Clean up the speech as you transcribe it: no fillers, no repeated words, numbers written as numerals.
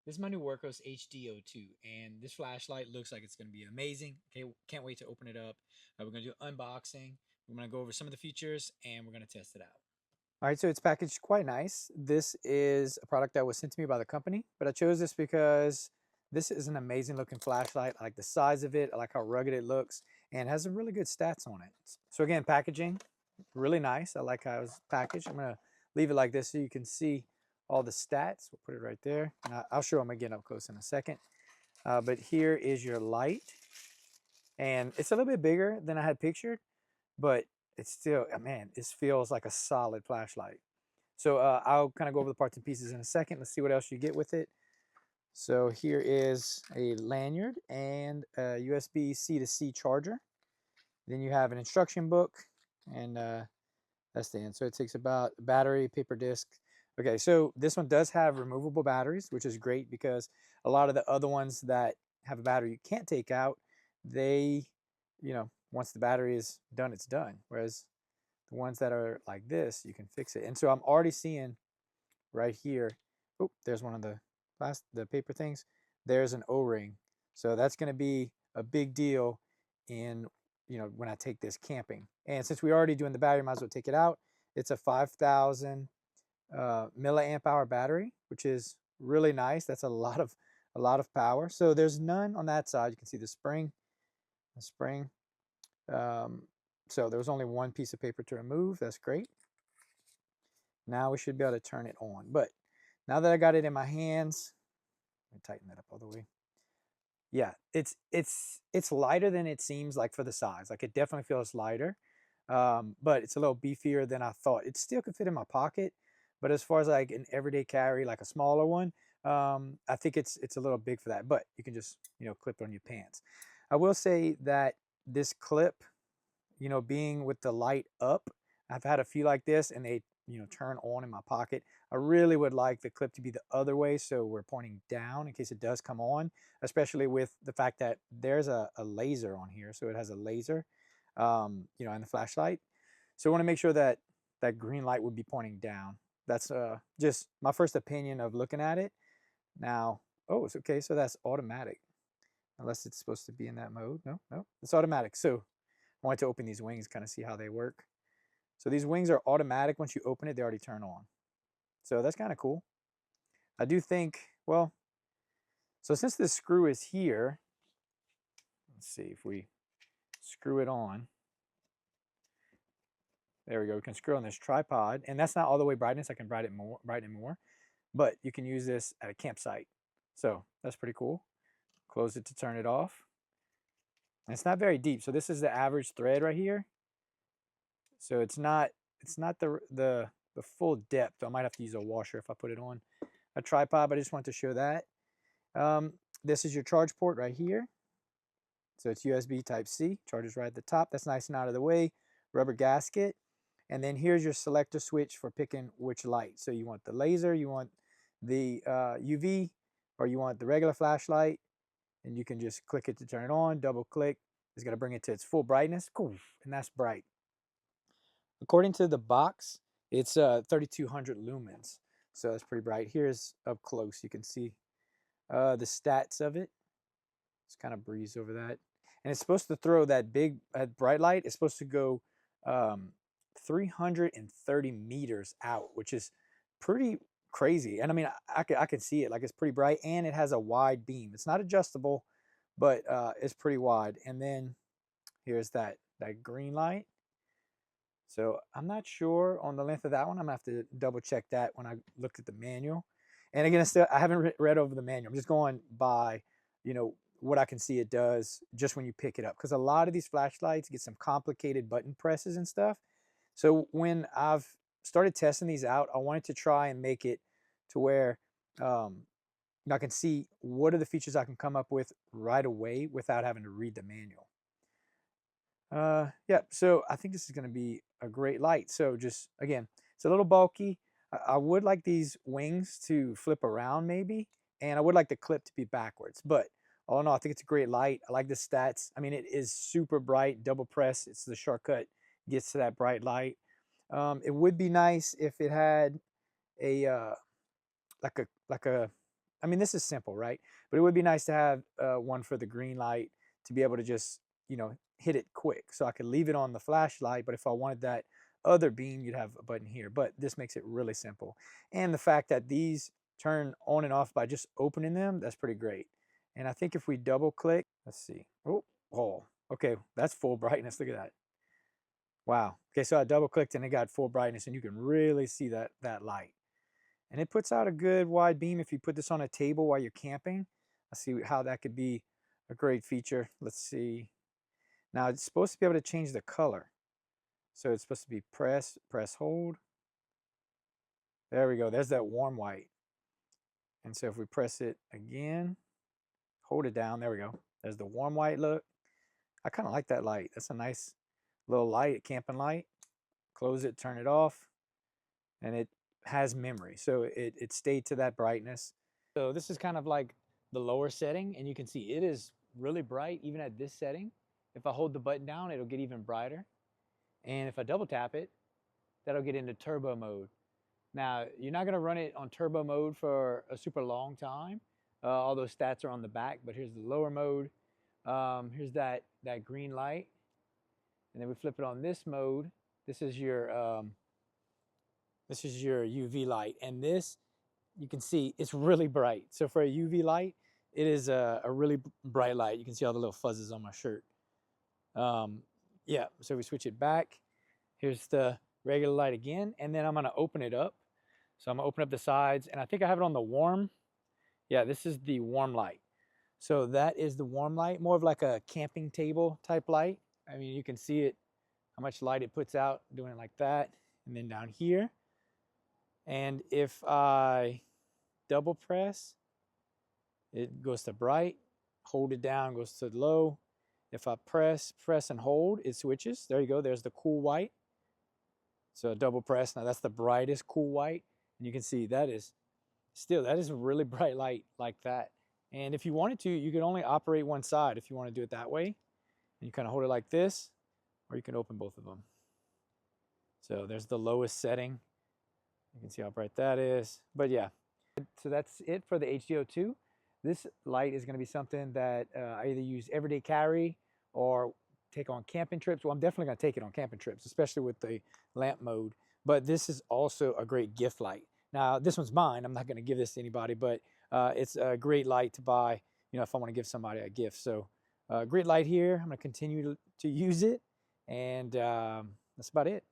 This is my new Wurkkos HD02, and this flashlight looks like it's going to be amazing. Okay, can't wait to open it up. We're going to do unboxing. We're going to go over some of the features, and we're going to test it out. All right, so it's packaged quite nice. This is a product that was sent to me by the company, but I chose this because this is an amazing looking flashlight. I like the size of it. I like how rugged it looks and has some really good stats on it. So again, packaging, really nice. I like how it's packaged. I'm gonna leave it like this so you can see all the stats. We'll put it right there. I'll show them again up close in a second. But here is your light. And it's a little bit bigger than I had pictured, but it's still, man, this feels like a solid flashlight. So I'll kind of go over the parts and pieces in a second. Let's see what else you get with it. So here is a lanyard and a USB C to C charger. Then you have an instruction book, and that's the end. So it takes about battery, paper disc. Okay, so this one does have removable batteries, which is great because a lot of the other ones that have a battery you can't take out, they, once the battery is done, it's done. Whereas the ones that are like this, you can fix it. And so I'm already seeing right here, oh, there's one of the paper things. There's an O-ring. So that's going to be a big deal in, when I take this camping. And since we're already doing the battery, might as well take it out. It's a 5,000 milliamp hour battery, which is really nice. That's a lot of power. So there's none on that side. You can see the spring. Um, so there was only one piece of paper to remove. That's great. Now we should be able to turn it on. But now that I got it in my hands, let me tighten that up all the way. Yeah, it's lighter than it seems like for the size. Like it definitely feels lighter, but it's a little beefier than I thought. It still could fit in my pocket, but as far as like an everyday carry, like a smaller one, I think it's a little big for that. But you can just clip it on your pants. I will say that this clip, being with the light up, I've had a few like this and they, turn on in my pocket. I really would like the clip to be the other way so we're pointing down in case it does come on, especially with the fact that there's a laser on here. So it has a laser, in the flashlight. So I want to make sure that that green light would be pointing down. That's just my first opinion of looking at it. Now, oh, it's okay. So that's automatic, unless it's supposed to be in that mode. No, no, it's automatic. So I wanted to open these wings, kind of see how they work. So these wings are automatic. Once you open it, they already turn on. So that's kind of cool. I do think, well, so since this screw is here, let's see if we screw it on. There we go. We can screw on this tripod, and that's not all the way brightness. I can brighten it more, but you can use this at a campsite. So that's pretty cool. Close it to turn it off. And it's not very deep. So this is the average thread right here. So it's not the full depth. I might have to use a washer if I put it on a tripod, but I just want to show that. This is your charge port right here. So it's USB type C, charges right at the top. That's nice and out of the way. Rubber gasket. And then here's your selector switch for picking which light. So you want the laser, you want the UV, or you want the regular flashlight. And you can just click it to turn it on, double click. It's gonna bring it to its full brightness. Cool, and that's bright. According to the box, it's 3,200 lumens. So that's pretty bright. Here's up close. You can see the stats of it. Just kind of breeze over that. And it's supposed to throw that big bright light. It's supposed to go 330 meters out, which is pretty crazy. And I mean, I can see it. Like it's pretty bright, and it has a wide beam. It's not adjustable, but it's pretty wide. And then here's that green light. So I'm not sure on the length of that one. I'm gonna have to double check that when I look at the manual. And again, I haven't read over the manual. I'm just going by, what I can see it does just when you pick it up. Because a lot of these flashlights get some complicated button presses and stuff. So when I've started testing these out, I wanted to try and make it to where I can see what are the features I can come up with right away without having to read the manual. Yeah, so I think this is going to be a great light. So just again, it's a little bulky. I would like these wings to flip around maybe, and I would like the clip to be backwards. But all in all, I think it's a great light. I like the stats. I mean, it is super bright, double press. It's the shortcut, gets to that bright light. It would be nice if it had a like a I mean, this is simple, right? But it would be nice to have one for the green light to be able to just, you know, hit it quick. So I could leave it on the flashlight, but if I wanted that other beam, you'd have a button here. But this makes it really simple. And the fact that these turn on and off by just opening them, that's pretty great. And I think if we double click, let's see. Oh, okay, that's full brightness. Look at that. Wow. Okay, so I double clicked and it got full brightness, and you can really see that light. And it puts out a good wide beam if you put this on a table while you're camping. I see how that could be a great feature. Let's see. Now it's supposed to be able to change the color. So it's supposed to be press, hold. There we go. There's that warm white. And so if we press it again, hold it down. There we go. There's the warm white look. I kind of like that light. That's a nice little light, camping light. Close it, turn it off, and it has memory. So it stayed to that brightness. So this is kind of like the lower setting, and you can see it is really bright even at this setting. If I hold the button down, it'll get even brighter. And if I double tap it, that'll get into turbo mode. Now, you're not going to run it on turbo mode for a super long time. All those stats are on the back, but here's the lower mode. Here's that green light. And then we flip it on this mode. This is your UV light. And this, you can see, it's really bright. So for a UV light, it is a really bright light. You can see all the little fuzzes on my shirt. Yeah, so we switch it back. Here's the regular light again, and then I'm gonna open it up. So I'm gonna open up the sides, and I think I have it on the warm. Yeah, this is the warm light. So that is the warm light, more of like a camping table type light. I mean, you can see it, how much light it puts out doing it like that. And then down here. And if I double press, it goes to bright. Hold it down, goes to low. If I press and hold, it switches. There you go. There's the cool white. So double press. Now that's the brightest cool white. And you can see that is a really bright light like that. And if you wanted to, you could only operate one side if you want to do it that way. And you kind of hold it like this, or you can open both of them. So there's the lowest setting. You can see how bright that is. But yeah, so that's it for the HD02. This light is going to be something that I either use everyday carry or take on camping trips. Well, I'm definitely going to take it on camping trips, especially with the lamp mode. But this is also a great gift light. Now, this one's mine. I'm not going to give this to anybody, but it's a great light to buy, you know, if I want to give somebody a gift. So great light here. I'm going to continue to use it. And that's about it.